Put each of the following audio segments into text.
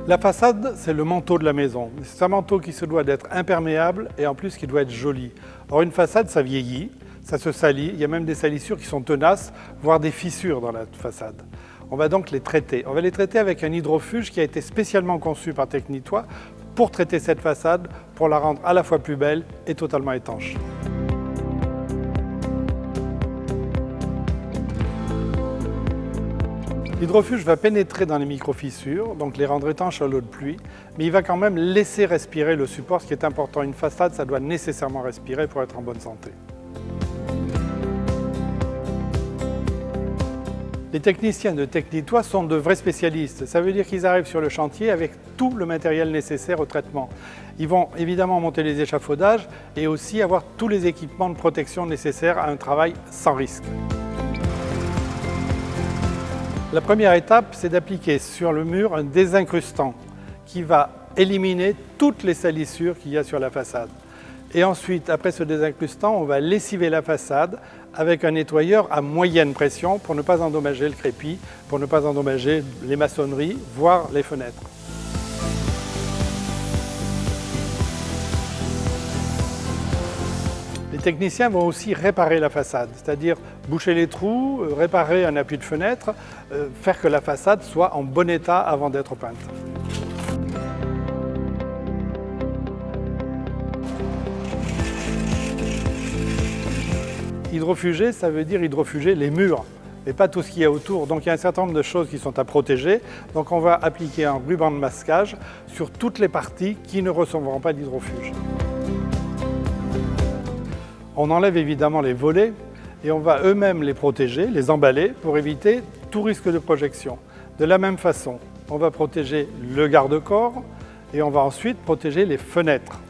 La façade, c'est le manteau de la maison. C'est un manteau qui se doit d'être imperméable et en plus qui doit être joli. Or une façade, ça vieillit, ça se salit, il y a même des salissures qui sont tenaces, voire des fissures dans la façade. On va donc les traiter. On va les traiter avec un hydrofuge qui a été spécialement conçu par Technitois pour traiter cette façade, pour la rendre à la fois plus belle et totalement étanche. L'hydrofuge va pénétrer dans les micro-fissures, donc les rendre étanches à l'eau de pluie, mais il va quand même laisser respirer le support, ce qui est important. Une façade, ça doit nécessairement respirer pour être en bonne santé. Les techniciens de Technitois sont de vrais spécialistes. Ça veut dire qu'ils arrivent sur le chantier avec tout le matériel nécessaire au traitement. Ils vont évidemment monter les échafaudages et aussi avoir tous les équipements de protection nécessaires à un travail sans risque. La première étape, c'est d'appliquer sur le mur un désincrustant qui va éliminer toutes les salissures qu'il y a sur la façade. Et ensuite, après ce désincrustant, on va lessiver la façade avec un nettoyeur à moyenne pression pour ne pas endommager le crépi, pour ne pas endommager les maçonneries, voire les fenêtres. Les techniciens vont aussi réparer la façade, c'est-à-dire boucher les trous, réparer un appui de fenêtre, faire que la façade soit en bon état avant d'être peinte. Hydrofuger, ça veut dire hydrofuger les murs, mais pas tout ce qu'il y a autour. Donc il y a un certain nombre de choses qui sont à protéger. Donc on va appliquer un ruban de masquage sur toutes les parties qui ne recevront pas d'hydrofuge. On enlève évidemment les volets et on va eux-mêmes les protéger, les emballer pour éviter tout risque de projection. De la même façon, on va protéger le garde-corps et on va ensuite protéger les fenêtres.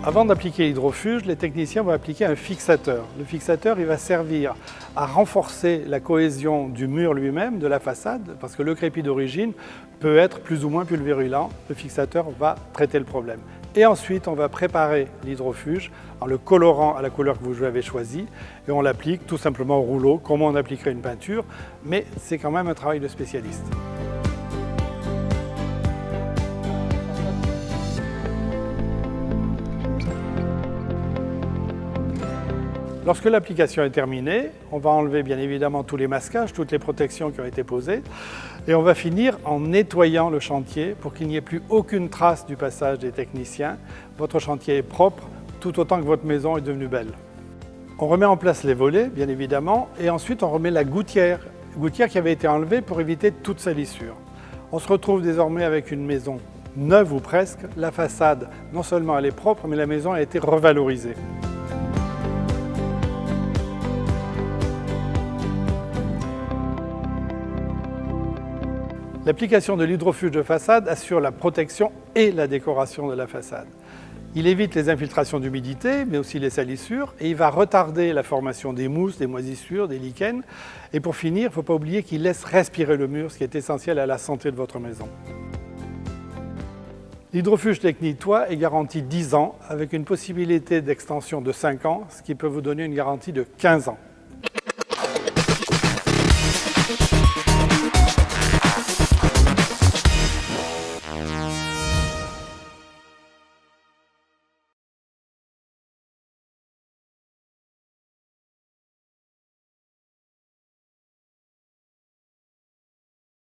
Avant d'appliquer l'hydrofuge, les techniciens vont appliquer un fixateur. Le fixateur, il va servir à renforcer la cohésion du mur lui-même, de la façade, parce que le crépi d'origine peut être plus ou moins pulvérulent. Le fixateur va traiter le problème. Et ensuite, on va préparer l'hydrofuge en le colorant à la couleur que vous avez choisie et on l'applique tout simplement au rouleau, comme on appliquerait une peinture, mais c'est quand même un travail de spécialiste. Lorsque l'application est terminée, on va enlever bien évidemment tous les masquages, toutes les protections qui ont été posées et on va finir en nettoyant le chantier pour qu'il n'y ait plus aucune trace du passage des techniciens. Votre chantier est propre tout autant que votre maison est devenue belle. On remet en place les volets, bien évidemment, et ensuite on remet la gouttière qui avait été enlevée pour éviter toute salissure. On se retrouve désormais avec une maison neuve ou presque. La façade, non seulement elle est propre, mais la maison a été revalorisée. L'application de l'hydrofuge de façade assure la protection et la décoration de la façade. Il évite les infiltrations d'humidité, mais aussi les salissures, et il va retarder la formation des mousses, des moisissures, des lichens. Et pour finir, il ne faut pas oublier qu'il laisse respirer le mur, ce qui est essentiel à la santé de votre maison. L'hydrofuge Technitois est garanti 10 ans, avec une possibilité d'extension de 5 ans, ce qui peut vous donner une garantie de 15 ans.